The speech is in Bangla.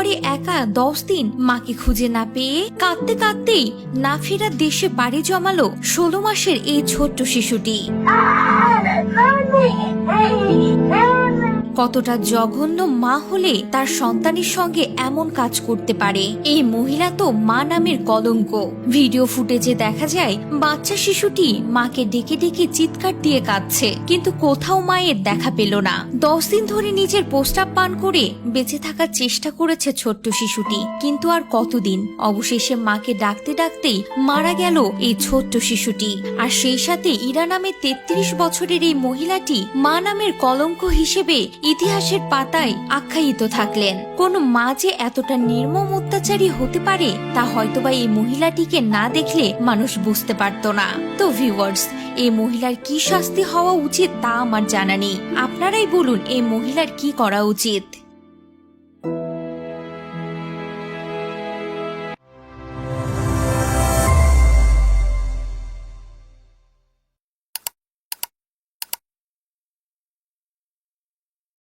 পরে একা 10 দিন মাকে খুঁজে না পেয়ে কাঁদতে কাঁদতেই না ফেরার দেশে পাড়ি জমালো 16 মাসের এই ছোট্ট শিশুটি। কতটা জঘন্য মা হলে তার সন্তানের সঙ্গে এমন কাজ করতে পারে। এই মহিলা তো মা নামের কলঙ্ক। ভিডিও ফুটেজে দেখা যায় বাচ্চা শিশুটি মাকে ডেকে ডেকে চিৎকার দিয়ে কাঁদছে, কিন্তু কোথাও মায়ের দেখা পেল না। 10 দিন ধরে নিজের প্রস্রাব পান করে বেঁচে থাকার চেষ্টা করেছে ছোট্ট শিশুটি, কিন্তু আর কতদিন। অবশেষে মাকে ডাকতে ডাকতেই মারা গেল এই ছোট্ট শিশুটি। আর সেই সাথে ইরা নামের 33 বছরের এই মহিলাটি মা নামের কলঙ্ক হিসেবে ইতিহাসের পাতায় আখ্যায়িত থাকলেন। কোন মা যে এতটা নির্মম অত্যাচারী হতে পারে তা হয়তোবা এই মহিলাটিকে না দেখলে মানুষ বুঝতে পারত না। তো ভিউয়ার্স, এই মহিলার কি শাস্তি হওয়া উচিত তা আমার জানা নেই। আপনারাই বলুন এই মহিলার কি করা উচিত।